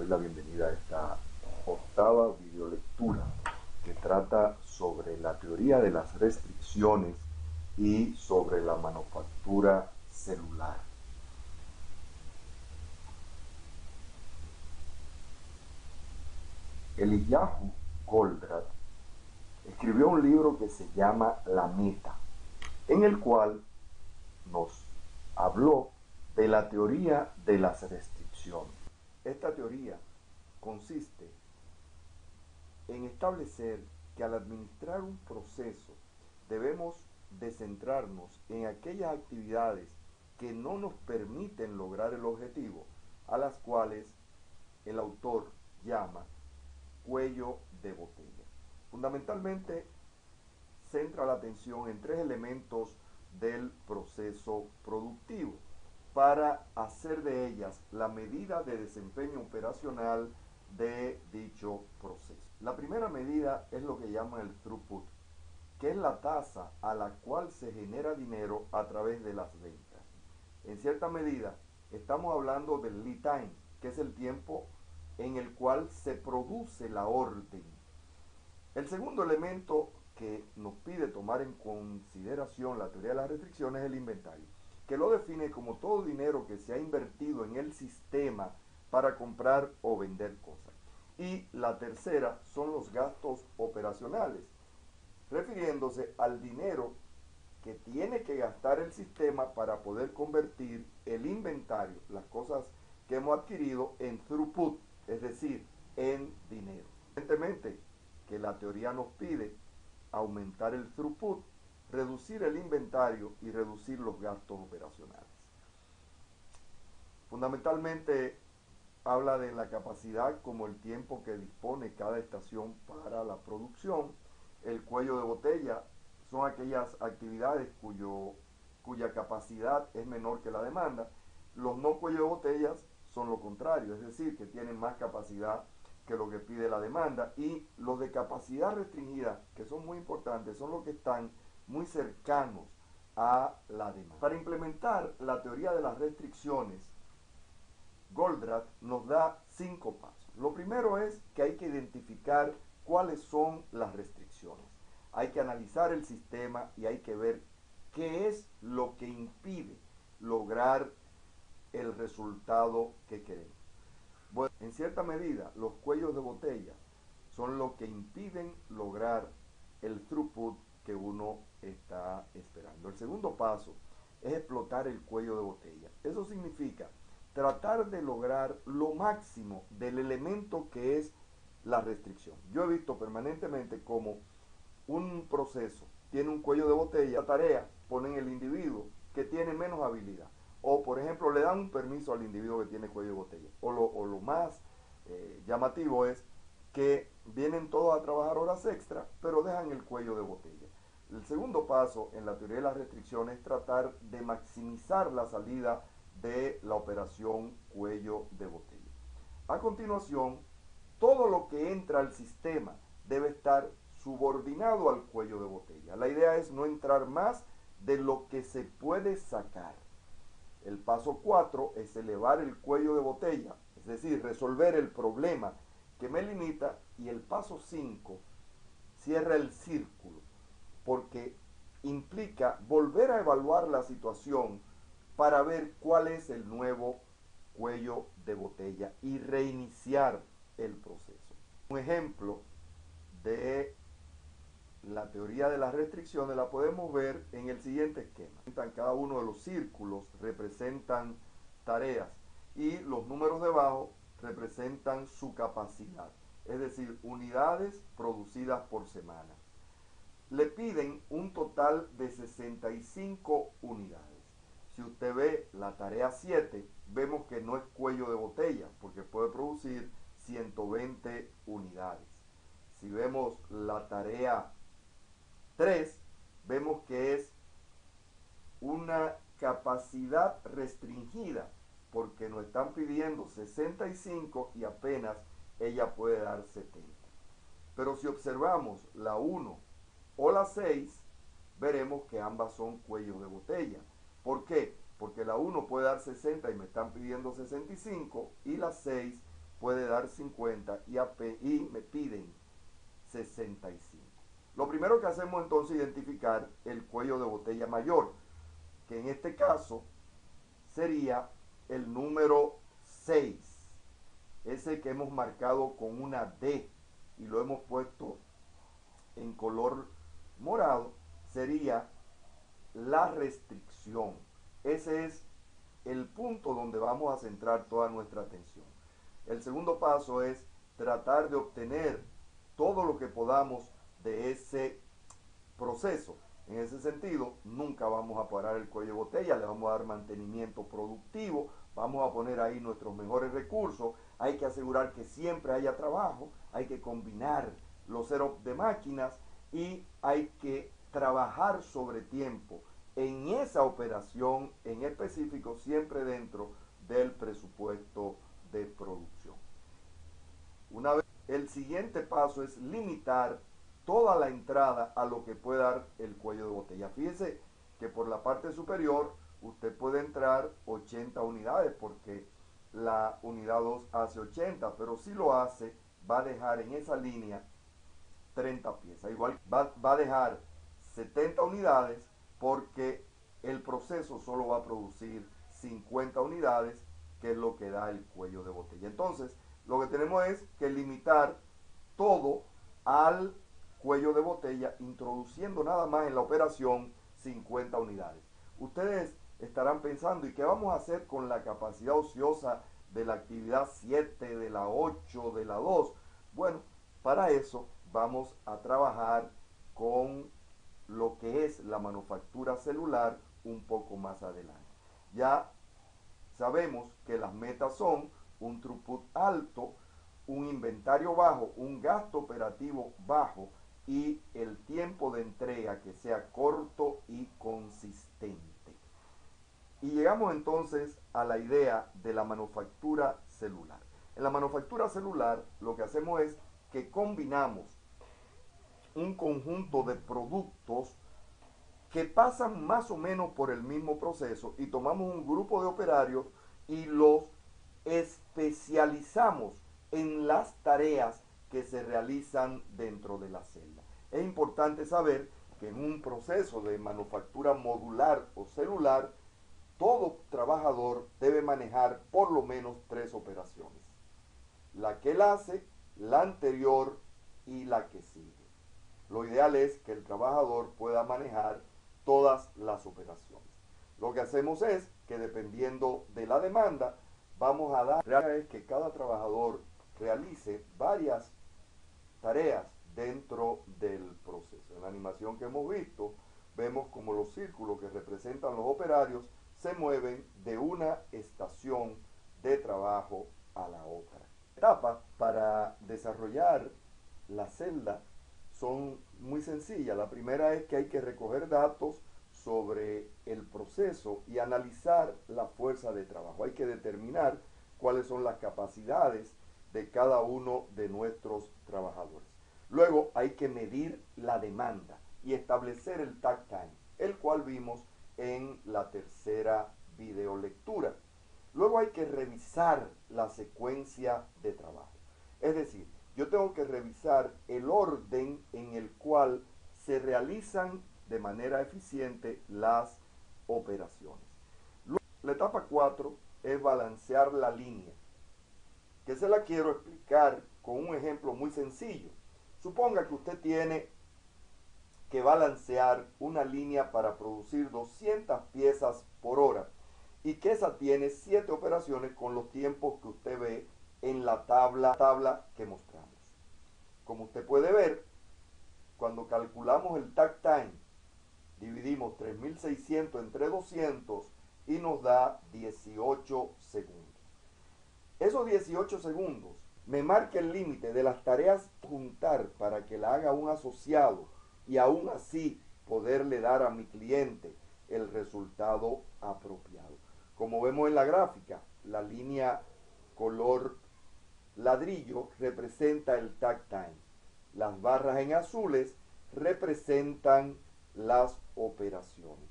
la bienvenida a esta octava videolectura que trata sobre la teoría de las restricciones y sobre la manufactura celular. Eliyahu Goldratt escribió un libro que se llama La Meta, en el cual nos habló de la teoría de las restricciones. Esta teoría consiste en establecer que al administrar un proceso debemos de centrarnos en aquellas actividades que no nos permiten lograr el objetivo, a las cuales el autor llama cuello de botella. Fundamentalmente centra la atención en tres elementos del proceso productivo para hacer de ellas la medida de desempeño operacional de dicho proceso. La primera medida es lo que llaman el throughput, que es la tasa a la cual se genera dinero a través de las ventas. En cierta medida, estamos hablando del lead time, que es el tiempo en el cual se produce la orden. El segundo elemento que nos pide tomar en consideración la teoría de las restricciones es el inventario, que lo define como todo dinero que se ha invertido en el sistema para comprar o vender cosas. Y la tercera son los gastos operacionales, refiriéndose al dinero que tiene que gastar el sistema para poder convertir el inventario, las cosas que hemos adquirido, en throughput, es decir, en dinero. Evidentemente que la teoría nos pide aumentar el throughput, reducir el inventario y reducir los gastos operacionales. Fundamentalmente habla de la capacidad como el tiempo que dispone cada estación para la producción. El cuello de botella son aquellas actividades cuya capacidad es menor que la demanda. Los no cuello de botellas son lo contrario, es decir, que tienen más capacidad que lo que pide la demanda, y los de capacidad restringida, que son muy importantes, son los que están muy cercanos a la demanda. Para implementar la teoría de las restricciones, Goldratt nos da 5 pasos. Lo primero es que hay que identificar cuáles son las restricciones. Hay que analizar el sistema y hay que ver qué es lo que impide lograr el resultado que queremos. Bueno, en cierta medida, los cuellos de botella son lo que impiden lograr el throughput que uno está esperando. El segundo paso es explotar el cuello de botella. Eso significa tratar de lograr lo máximo del elemento que es la restricción. Yo he visto permanentemente como un proceso tiene un cuello de botella, la tarea ponen el individuo que tiene menos habilidad. O, por ejemplo, le dan un permiso al individuo que tiene cuello de botella. O lo más llamativo es que vienen todos a trabajar horas extra, pero dejan el cuello de botella. El segundo paso en la teoría de las restricciones es tratar de maximizar la salida de la operación cuello de botella. A continuación, todo lo que entra al sistema debe estar subordinado al cuello de botella. La idea es no entrar más de lo que se puede sacar. El paso 4 es elevar el cuello de botella, es decir, resolver el problema que me limita, y el paso 5 cierra el círculo, porque implica volver a evaluar la situación para ver cuál es el nuevo cuello de botella y reiniciar el proceso. Un ejemplo de la teoría de las restricciones la podemos ver en el siguiente esquema. Cada uno de los círculos representan tareas y los números debajo representan su capacidad, es decir, unidades producidas por semana. Le piden un total de 65 unidades. Si usted ve la tarea 7, vemos que no es cuello de botella, porque puede producir 120 unidades. Si vemos la tarea 3, vemos que es una capacidad restringida, porque nos están pidiendo 65 y apenas ella puede dar 70. Pero si observamos la 1 o la 6, veremos que ambas son cuellos de botella. ¿Por qué? Porque la 1 puede dar 60 y me están pidiendo 65, y la 6 puede dar 50 y me piden 65. Lo primero que hacemos entonces es identificar el cuello de botella mayor, que en este caso sería el número 6, ese que hemos marcado con una D y lo hemos puesto en color morado, sería la restricción. Ese es el punto donde vamos a centrar toda nuestra atención. El segundo paso es tratar de obtener todo lo que podamos de ese proceso. En ese sentido, nunca vamos a parar el cuello de botella, le vamos a dar mantenimiento productivo, vamos a poner ahí nuestros mejores recursos, hay que asegurar que siempre haya trabajo, hay que combinar los setups de máquinas y hay que trabajar sobre tiempo en esa operación en específico, siempre dentro del presupuesto de producción. Una vez, el siguiente paso es limitar toda la entrada a lo que puede dar el cuello de botella. Fíjese que por la parte superior usted puede entrar 80 unidades porque la unidad 2 hace 80, pero si lo hace va a dejar en esa línea 30 piezas. Igual va a dejar 70 unidades porque el proceso solo va a producir 50 unidades, que es lo que da el cuello de botella. Entonces, lo que tenemos es que limitar todo al cuello de botella, introduciendo nada más en la operación 50 unidades. Ustedes estarán pensando, ¿y qué vamos a hacer con la capacidad ociosa de la actividad 7, de la 8, de la 2? Bueno, para eso vamos a trabajar con lo que es la manufactura celular un poco más adelante. Ya sabemos que las metas son un throughput alto, un inventario bajo, un gasto operativo bajo y el tiempo de entrega que sea corto y consistente. Y llegamos entonces a la idea de la manufactura celular. En la manufactura celular lo que hacemos es que combinamos un conjunto de productos que pasan más o menos por el mismo proceso y tomamos un grupo de operarios y los especializamos en las tareas que se realizan dentro de la celda. Es importante saber que en un proceso de manufactura modular o celular, todo trabajador debe manejar por lo menos 3 operaciones. La que él hace, la anterior y la que sigue. Lo ideal es que el trabajador pueda manejar todas las operaciones. Lo que hacemos es que dependiendo de la demanda, vamos a dar, la idea es que cada trabajador realice varias tareas dentro del proceso. En la animación que hemos visto, vemos como los círculos que representan los operarios se mueven de una estación de trabajo a la otra. Etapas para desarrollar la celda son muy sencillas. La primera es que hay que recoger datos sobre el proceso y analizar la fuerza de trabajo. Hay que determinar cuáles son las capacidades de cada uno de nuestros trabajadores. Luego hay que medir la demanda y establecer el takt time, el cual vimos en la tercera videolectura. Luego hay que revisar la secuencia de trabajo. Es decir, yo tengo que revisar el orden en el cual se realizan de manera eficiente las operaciones. Luego, la etapa 4 es balancear la línea, que se la quiero explicar con un ejemplo muy sencillo. Suponga que usted tiene que balancear una línea para producir 200 piezas por hora y que esa tiene 7 operaciones con los tiempos que usted ve en la tabla que mostramos. Como usted puede ver, cuando calculamos el takt time, dividimos 3600 entre 200 y nos da 18 segundos. Esos 18 segundos me marca el límite de las tareas juntar para que la haga un asociado y aún así poderle dar a mi cliente el resultado apropiado. Como vemos en la gráfica, la línea color ladrillo representa el takt time. Las barras en azules representan las operaciones.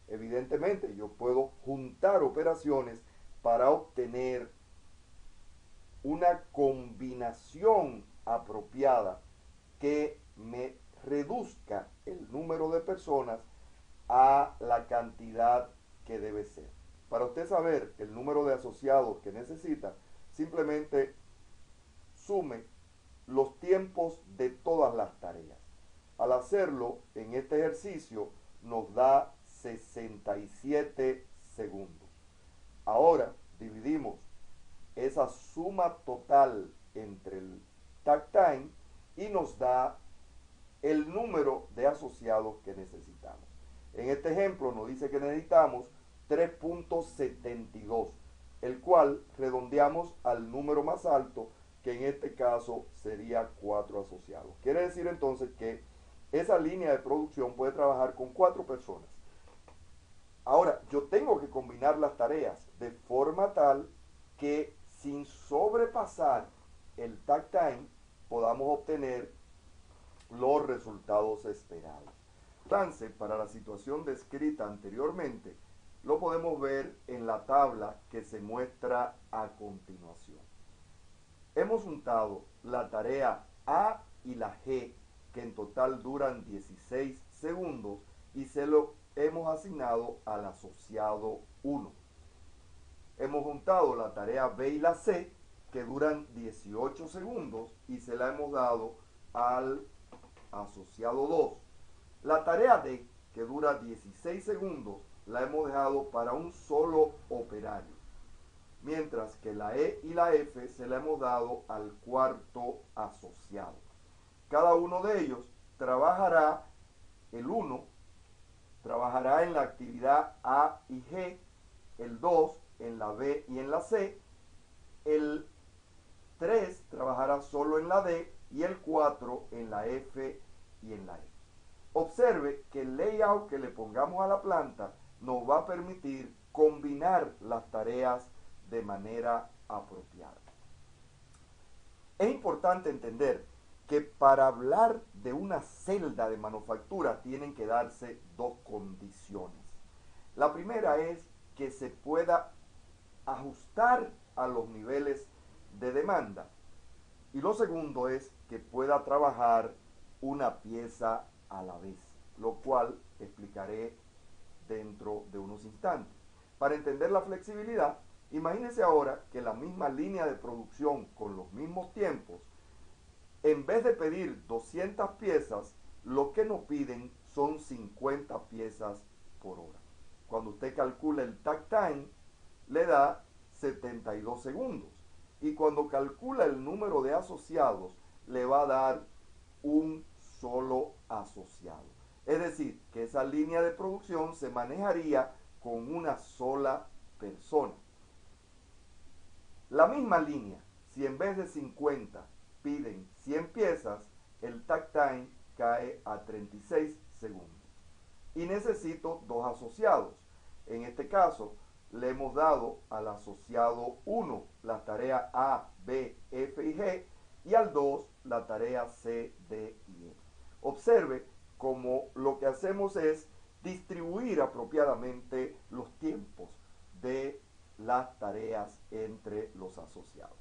Evidentemente yo puedo juntar operaciones para obtener una combinación apropiada que me reduzca el número de personas a la cantidad que debe ser. Para usted saber el número de asociados que necesita, simplemente sume los tiempos de todas las tareas. Al hacerlo en este ejercicio nos da 67 segundos. Ahora dividimos esa suma total entre el takt time y nos da el número de asociados que necesitamos. En este ejemplo nos dice que necesitamos 3.72, el cual redondeamos al número más alto, que en este caso sería 4 asociados. Quiere decir entonces que esa línea de producción puede trabajar con 4 personas. Ahora, yo tengo que combinar las tareas de forma tal que sin sobrepasar el takt time podamos obtener los resultados esperados. Entonces, para la situación descrita anteriormente, lo podemos ver en la tabla que se muestra a continuación. Hemos juntado la tarea A y la G, que en total duran 16 segundos, y se lo hemos asignado al asociado 1. Hemos juntado la tarea B y la C, que duran 18 segundos, y se la hemos dado al asociado 2. La tarea D, que dura 16 segundos, la hemos dejado para un solo operario, mientras que la E y la F se la hemos dado al cuarto asociado. Cada uno de ellos trabajará, el 1 trabajará en la actividad A y G, el 2 en la B y en la C, el 3 trabajará solo en la D y el 4 en la F y en la E. Observe que el layout que le pongamos a la planta nos va a permitir combinar las tareas de manera apropiada. Es importante entender que para hablar de una celda de manufactura tienen que darse dos condiciones. La primera es que se pueda ajustar a los niveles de demanda, y lo segundo es que pueda trabajar una pieza a la vez, lo cual explicaré dentro de unos instantes. Para entender la flexibilidad, imagínense ahora que la misma línea de producción con los mismos tiempos, en vez de pedir 200 piezas, lo que nos piden son 50 piezas por hora. Cuando usted calcula el takt time, le da 72 segundos. Y cuando calcula el número de asociados, le va a dar un solo asociado. Es decir, que esa línea de producción se manejaría con una sola persona. La misma línea, si en vez de 50 piden 100 piezas, el takt time cae a 36 segundos. Y necesito dos asociados. En este caso, le hemos dado al asociado 1 la tarea A, B, F y G, y al 2 la tarea C, D y E. Observe cómo lo que hacemos es distribuir apropiadamente los tiempos de las tareas entre los asociados.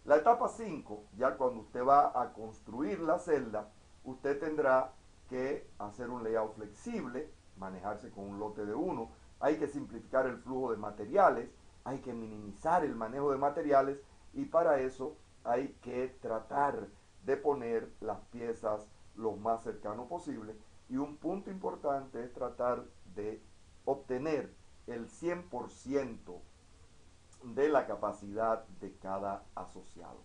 La etapa 5, ya cuando usted va a construir la celda, usted tendrá que hacer un layout flexible, manejarse con un lote de 1, hay que simplificar el flujo de materiales, hay que minimizar el manejo de materiales, y para eso hay que tratar de poner las piezas lo más cercano posible, y un punto importante es tratar de obtener el 100% de la capacidad de cada asociado.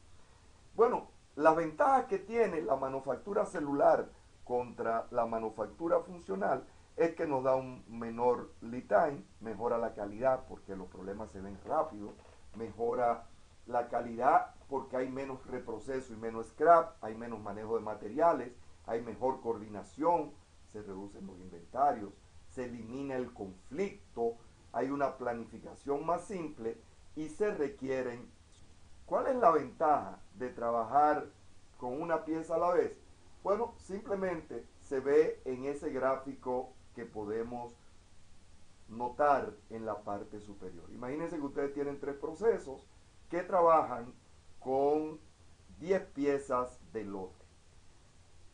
Bueno, las ventajas que tiene la manufactura celular contra la manufactura funcional es que nos da un menor lead time, mejora la calidad porque los problemas se ven rápido, mejora la calidad porque hay menos reproceso y menos scrap, hay menos manejo de materiales, hay mejor coordinación, se reducen los inventarios, se elimina el conflicto, hay una planificación más simple y se requieren. ¿Cuál es la ventaja de trabajar con una pieza a la vez? Bueno, simplemente se ve en ese gráfico que podemos notar en la parte superior. Imagínense que ustedes tienen 3 procesos que trabajan con 10 piezas de lote.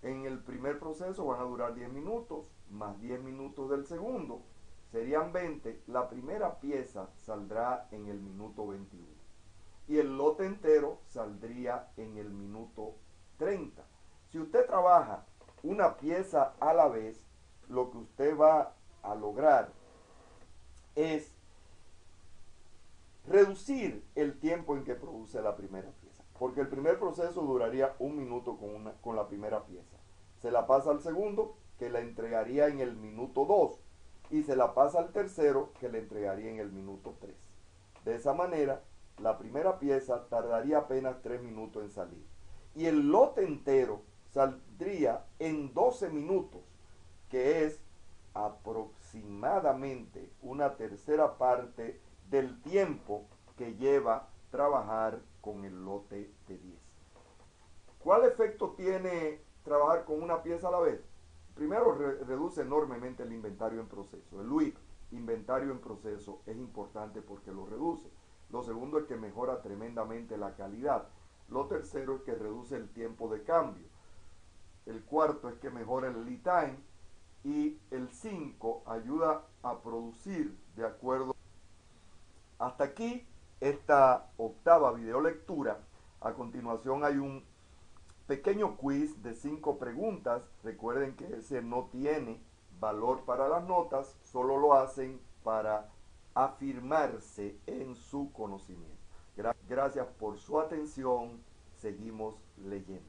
En el primer proceso van a durar 10 minutos, más 10 minutos del segundo, serían 20. La primera pieza saldrá en el minuto 21 y el lote entero saldría en el minuto 30. Si usted trabaja una pieza a la vez, lo que usted va a lograr es reducir el tiempo en que produce la primera pieza, porque el primer proceso duraría 1 minuto con la primera pieza. Se la pasa al segundo, que la entregaría en el minuto 2, y se la pasa al tercero, que la entregaría en el minuto 3. De esa manera, la primera pieza tardaría apenas 3 minutos en salir, y el lote entero saldría en 12 minutos, que es aproximadamente una tercera parte del tiempo que lleva trabajar con el lote de 10. ¿Cuál efecto tiene trabajar con una pieza a la vez? Primero, reduce enormemente el inventario en proceso. El WIP, inventario en proceso, es importante porque lo reduce. Lo segundo es que mejora tremendamente la calidad. Lo tercero es que reduce el tiempo de cambio. El cuarto es que mejora el lead time. Y el 5 ayuda a producir de acuerdo. Hasta aquí esta octava videolectura. A continuación hay un pequeño quiz de 5 preguntas. Recuerden que ese no tiene valor para las notas, solo lo hacen para afirmarse en su conocimiento. Gracias por su atención. Seguimos leyendo.